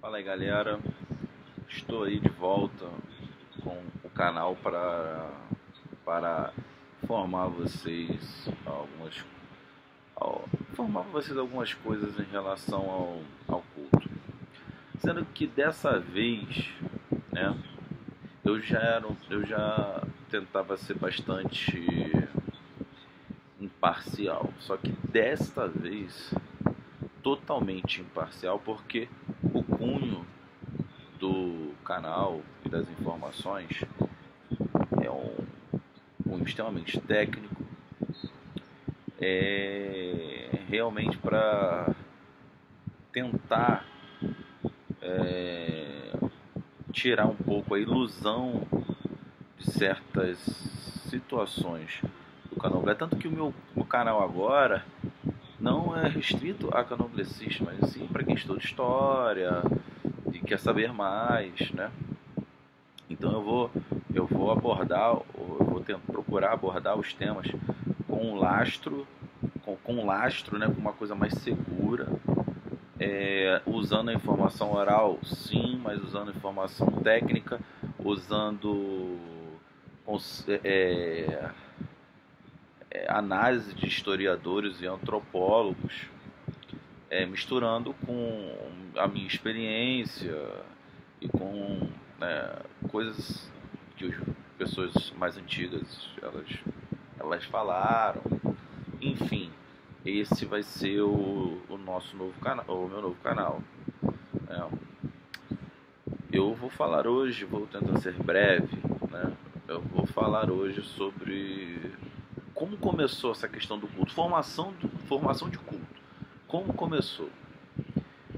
Fala aí, galera, estou aí de volta com o canal para informar vocês algumas coisas em relação ao culto, sendo que dessa vez, né, eu já tentava ser bastante imparcial, só que desta vez totalmente imparcial, porque o cunho do canal e das informações é um cunho extremamente técnico, realmente para tentar tirar um pouco a ilusão de certas situações do candomblé. Tanto que o meu canal agora não é restrito a candomblecistas, mas sim para quem estuda história e quer saber mais, né? Então eu vou procurar abordar os temas com um lastro, né, com uma coisa mais segura, usando a informação oral, sim, mas usando a informação técnica, usando análise de historiadores e antropólogos, misturando com a minha experiência e com coisas que as pessoas mais antigas elas falaram. Enfim, esse vai ser o nosso novo canal, o meu novo canal. Eu vou falar hoje, vou tentar ser breve, né? Eu vou falar hoje sobre como começou essa questão do culto, formação de culto. Como começou?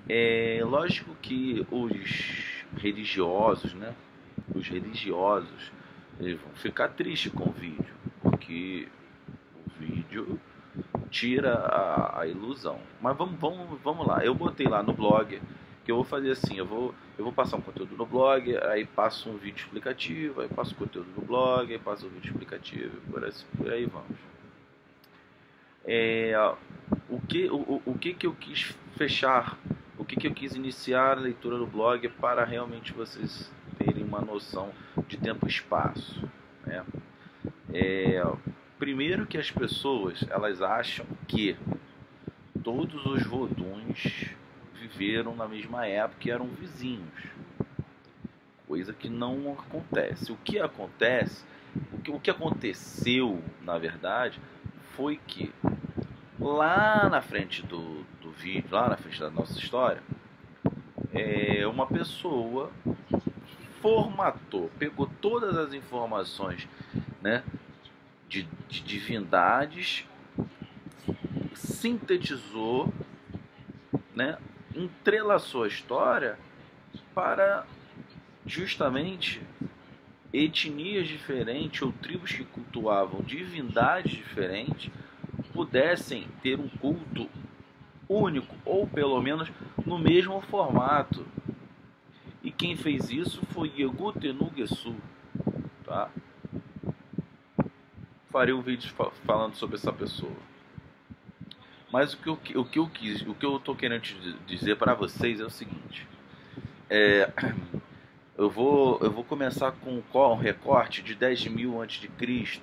É lógico que os religiosos, né? Os religiosos, eles vão ficar tristes com o vídeo, porque o vídeo tira a ilusão. Mas vamos lá. Eu botei lá no blog que eu vou fazer assim, eu vou passar um conteúdo no blog, aí passo um vídeo explicativo, aí passo o conteúdo no blog, aí passo o vídeo explicativo, por aí vamos. O que eu quis fechar, o que eu quis iniciar a leitura do blog para realmente vocês terem uma noção de tempo e espaço, né? Primeiro que as pessoas elas acham que todos os Voduns viveram na mesma época e eram vizinhos, coisa que não acontece. O que aconteceu, na verdade, foi que lá na frente do vídeo, lá na frente da nossa história, uma pessoa pegou todas as informações, né, de divindades, sintetizou, né, entrelaçou a história para justamente etnias diferentes ou tribos que cultuavam divindades diferentes pudessem ter um culto único, ou pelo menos no mesmo formato. E quem fez isso foi Yegu Tenu Gesu, tá? Farei um vídeo falando sobre essa pessoa. Mas o que eu tô querendo dizer para vocês é o seguinte: eu vou começar com um recorte de 10.000 a.C.,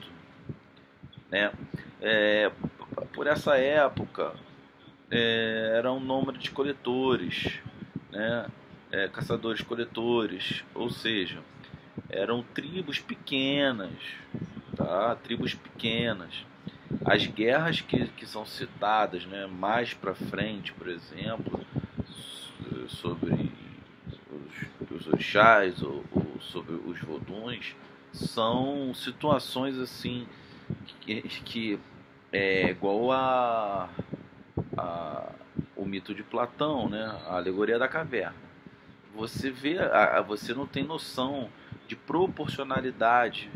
né? Por essa época eram nômades coletores, né? Caçadores-coletores, ou seja, eram tribos pequenas, tá? Tribos pequenas. As guerras que são citadas, né, mais para frente, por exemplo, sobre os orixás ou sobre os voduns, são situações assim que é igual o mito de Platão, né, a alegoria da caverna. Você você não tem noção de proporcionalidade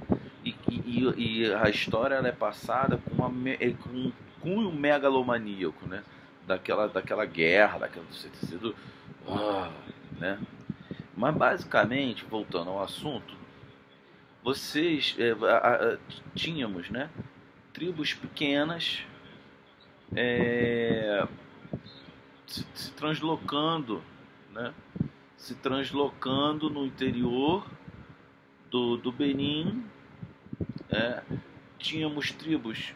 e a história ela é passada com um cunho megalomaníaco, né? Daquela guerra, daquela sido, né? Mas basicamente, voltando ao assunto, vocês tínhamos, né, tribos pequenas se translocando, né, se translocando no interior do Benin. Tínhamos tribos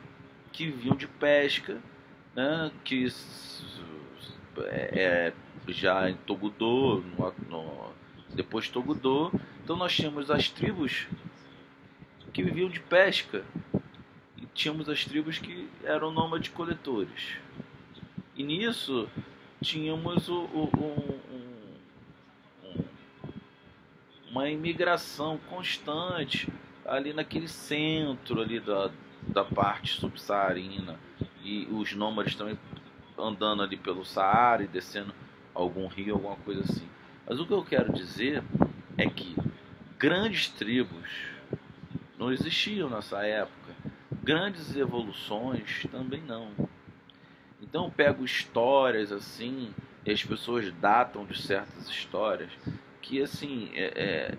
que viviam de pesca, né, que já em Togodô, depois de Togodô. Então nós tínhamos as tribos que viviam de pesca e tínhamos as tribos que eram nômades coletores. E nisso tínhamos uma imigração constante ali naquele centro ali da parte subsaarina, e os nômades também andando ali pelo Saara e descendo algum rio, alguma coisa assim. Mas o que eu quero dizer é que grandes tribos não existiam nessa época, grandes evoluções também não. Então eu pego histórias assim, e as pessoas datam de certas histórias que assim é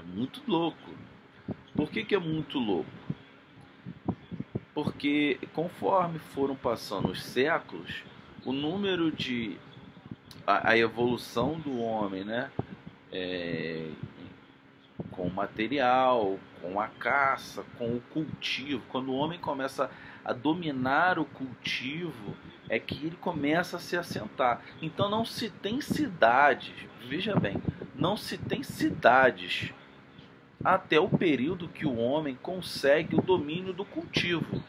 muito louco. Por que é muito louco? Porque conforme foram passando os séculos, o número de a evolução do homem, né, com o material, com a caça, com o cultivo, quando o homem começa a dominar o cultivo, é que ele começa a se assentar. Então não se tem cidades, veja bem, não se tem cidades até o período que o homem consegue o domínio do cultivo.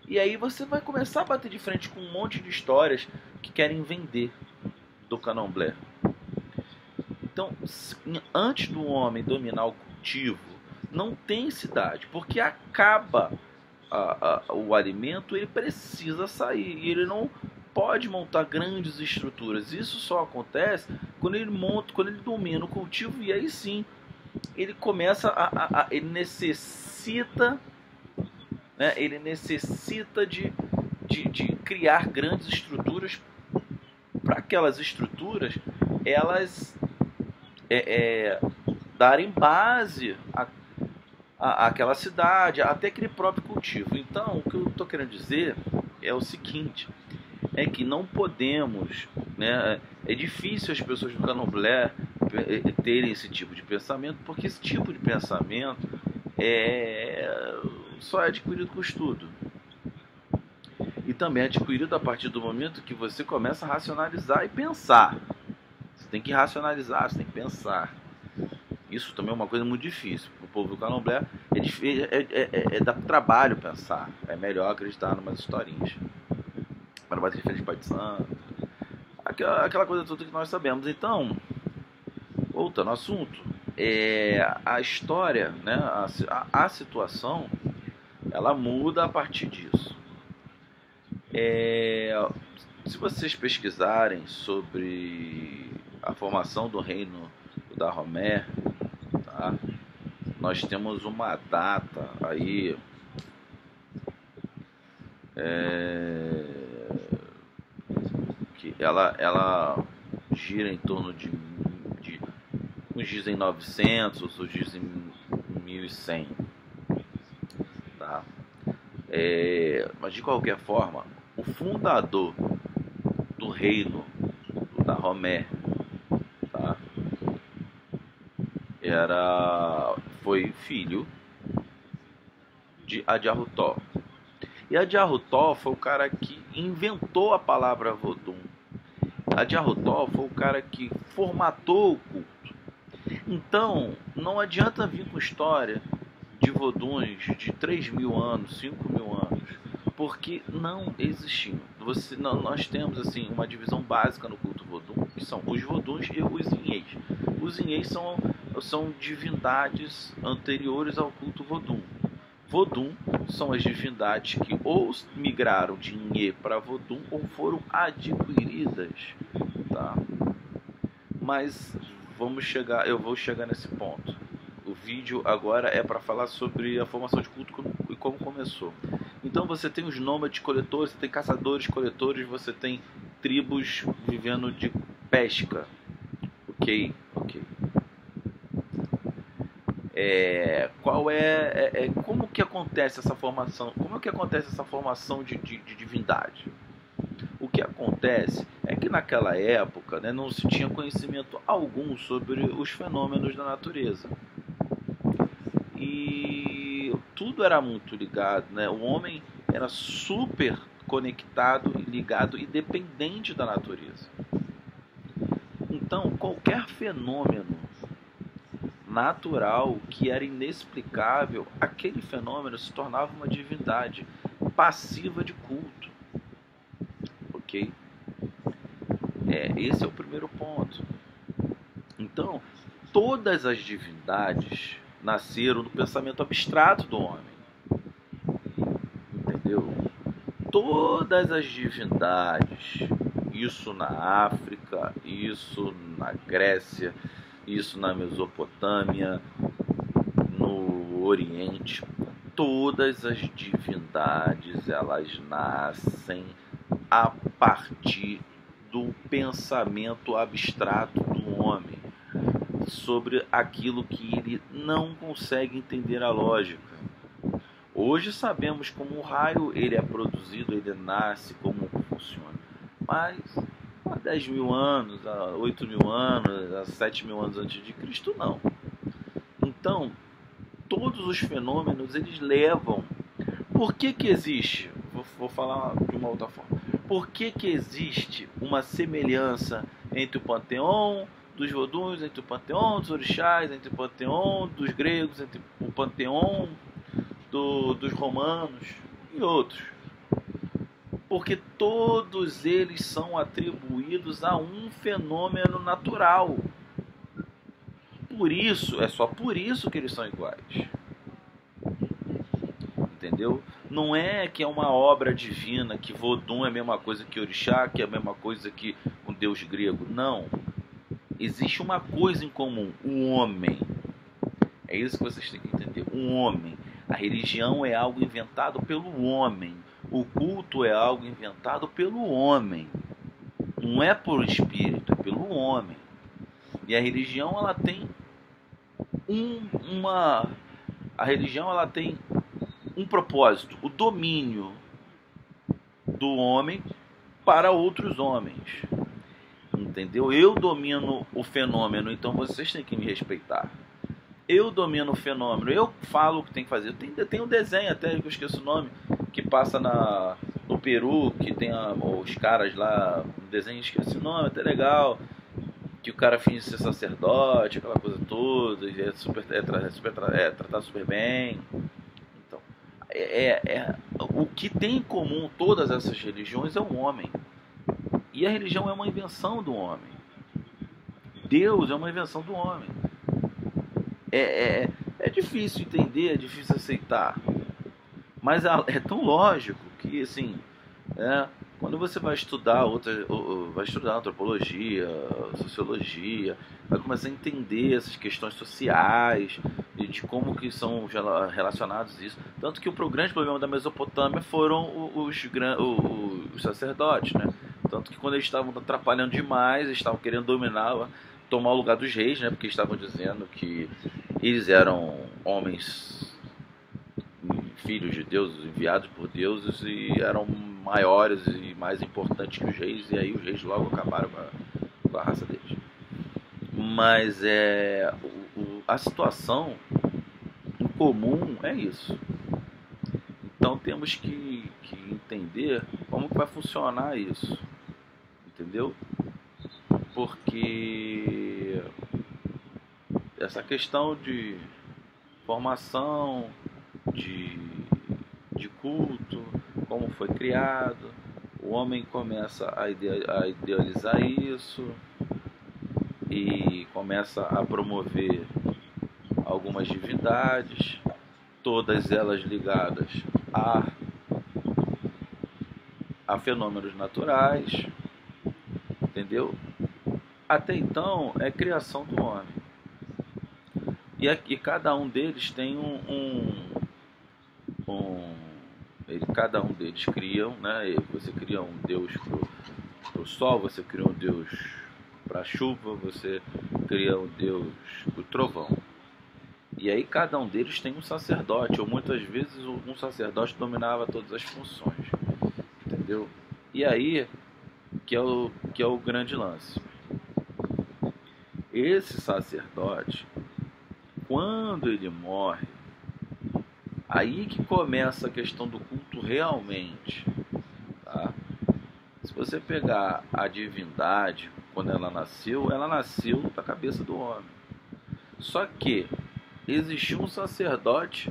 E aí você vai começar a bater de frente com um monte de histórias que querem vender do candomblé. Então, antes do homem dominar o cultivo, não tem cidade, porque acaba o alimento, ele precisa sair, e ele não pode montar grandes estruturas. Isso só acontece quando ele domina o cultivo, e aí sim ele começa ele necessita, né, de criar grandes estruturas, para aquelas estruturas elas darem base àquela cidade, até aquele próprio cultivo. Então, o que eu estou querendo dizer é o seguinte, é que não podemos, né, é difícil as pessoas do candomblé terem esse tipo de pensamento, porque esse tipo de pensamento só é adquirido com estudo. E também é adquirido a partir do momento que você começa a racionalizar e pensar. Você tem que racionalizar, você tem que pensar. Isso também é uma coisa muito difícil. Para o povo do candomblé dá trabalho pensar. É melhor acreditar em umas historinhas. Para bater de frente de Pai de Santo. Aquela coisa toda que nós sabemos. Então, voltando ao assunto, a história, né, a situação, ela muda a partir disso. Se vocês pesquisarem sobre a formação do reino do Dahomey, tá? Nós temos uma data aí que ela gira em torno de uns dizem 900, outros dizem 1100, tá? Mas de qualquer forma, o fundador do reino do Dahomey, tá, foi filho de Adjarutó. E Adjarutó foi o cara que inventou a palavra Vodun. Adjarutó foi o cara que formatou o culto. Então, não adianta vir com história de Voduns de 3.000 anos, 5.000 anos, porque não existiam. Nós temos assim uma divisão básica no culto Vodun, que são os Voduns e os Inhês. Os Inhês são divindades anteriores ao culto Vodun. Vodun são as divindades que ou migraram de Inhê para Vodun ou foram adquiridas, tá? Mas eu vou chegar nesse ponto. O vídeo agora é para falar sobre a formação de culto e como começou. Então você tem os nômades coletores, você tem caçadores coletores, você tem tribos vivendo de pesca. Ok. Como que acontece essa formação? Como é que acontece essa formação de divindade? O que acontece é que naquela época, né, não se tinha conhecimento algum sobre os fenômenos da natureza. E tudo era muito ligado, né? O homem era super conectado, ligado e dependente da natureza. Então, qualquer fenômeno natural que era inexplicável, aquele fenômeno se tornava uma divindade passiva de culto. Ok? Esse é o primeiro ponto. Então, todas as divindades nasceram do pensamento abstrato do homem. Entendeu? Todas as divindades, isso na África, isso na Grécia, isso na Mesopotâmia, no Oriente, todas as divindades, elas nascem a partir do pensamento abstrato do homem sobre aquilo que ele não consegue entender a lógica. Hoje sabemos como o raio ele é produzido, ele nasce, como funciona. Mas há 10 mil anos, há 8 mil anos, há 7 mil anos antes de Cristo, não. Então, todos os fenômenos, eles levam. Por que existe? Vou falar de uma outra forma. Por que existe uma semelhança entre o panteão dos voduns, entre o panteão dos orixás, entre o panteão dos gregos, entre o panteão dos romanos e outros? Porque todos eles são atribuídos a um fenômeno natural. Por isso, é só por isso que eles são iguais. Entendeu? Não é que é uma obra divina, que Vodun é a mesma coisa que Orixá, que é a mesma coisa que um deus grego. Não. Existe uma coisa em comum, o homem. É isso que vocês têm que entender, o homem. A religião é algo inventado pelo homem. O culto é algo inventado pelo homem. Não é por espírito, é pelo homem. E a religião, ela tem a religião, ela tem um propósito, o domínio do homem para outros homens. Entendeu? Eu domino o fenômeno, então vocês têm que me respeitar. Eu domino o fenômeno, eu falo o que tem que fazer. Tem um desenho até, que eu esqueço o nome, que passa no Peru, que tem os caras lá, um desenho, esqueci o nome, até legal, que o cara finge ser sacerdote, aquela coisa toda, e é tratado super bem. Então, o que tem em comum todas essas religiões é o homem. E a religião é uma invenção do homem. Deus é uma invenção do homem. É difícil entender, é difícil aceitar. Mas é tão lógico que, assim, quando você vai estudar vai estudar antropologia, sociologia, vai começar a entender essas questões sociais e de como que são relacionados isso. Tanto que o grande problema da Mesopotâmia foram os sacerdotes, né? Tanto que quando eles estavam atrapalhando demais, eles estavam querendo tomar o lugar dos reis, né? Porque estavam dizendo que eles eram homens, filhos de Deus, enviados por deuses, e eram maiores e mais importantes que os reis, e aí os reis logo acabaram com a raça deles. Mas a situação em comum é isso. Então temos que entender como que vai funcionar isso. Entendeu? Porque essa questão de formação, de culto, como foi criado, o homem começa a idealizar isso e começa a promover algumas divindades, todas elas ligadas a fenômenos naturais, entendeu? Até então é criação do homem. E cada um deles tem cada um deles criam, né? Você cria um deus pro sol, você cria um deus para a chuva, você cria um deus pro trovão. E aí cada um deles tem um sacerdote, ou muitas vezes um sacerdote dominava todas as funções, entendeu? E aí que é o grande lance. Esse sacerdote, quando ele morre, aí que começa a questão do culto realmente, tá? Se você pegar a divindade, quando ela nasceu da cabeça do homem. Só que existiu um sacerdote,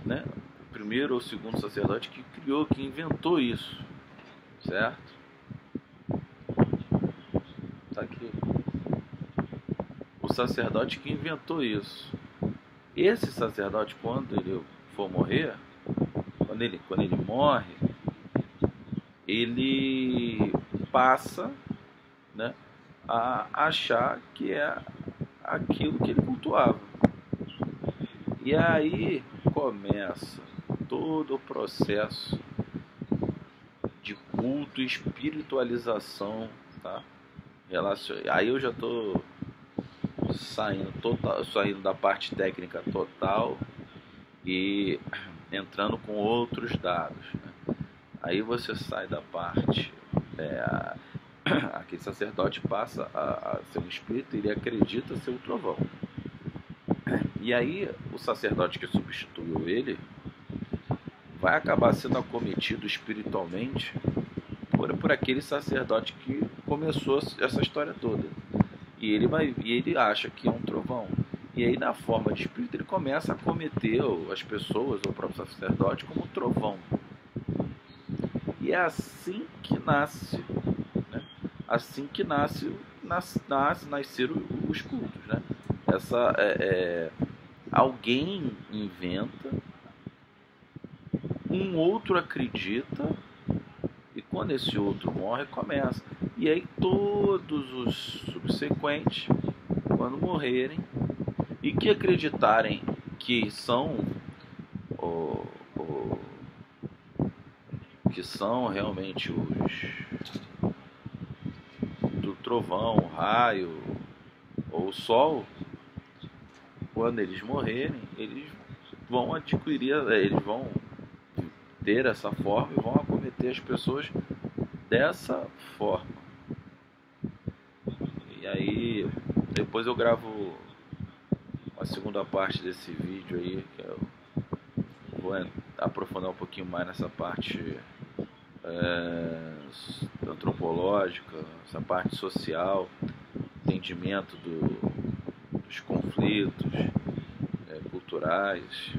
né? O primeiro ou segundo sacerdote que criou, que inventou isso, certo? Tá aqui. O sacerdote que inventou isso. Esse sacerdote, quando ele for morrer, quando ele morre, ele passa, né, a achar que é aquilo que ele cultuava. E aí começa todo o processo de culto e espiritualização, tá? Aí eu já estou saindo da parte técnica total e entrando com outros dados, né? Aí você sai da parte aquele sacerdote passa a ser um espírito e ele acredita ser o trovão. E aí o sacerdote que substituiu ele vai acabar sendo acometido espiritualmente por aquele sacerdote que começou essa história toda. E ele acha que é um trovão. E aí, na forma de espírito, ele começa a acometer as pessoas, ou o próprio sacerdote, como trovão. E é assim que nasce, né? Assim que nasceram os cultos, né? Alguém inventa, um outro acredita, e quando esse outro morre, começa. E aí todos os subsequentes, quando morrerem, e que acreditarem que são que são realmente os do trovão, o raio ou o sol, quando eles morrerem, eles vão eles vão ter essa forma e vão acometer as pessoas dessa forma. E aí depois eu gravo a segunda parte desse vídeo aí, que eu vou aprofundar um pouquinho mais nessa parte antropológica, essa parte social, entendimento dos conflitos culturais.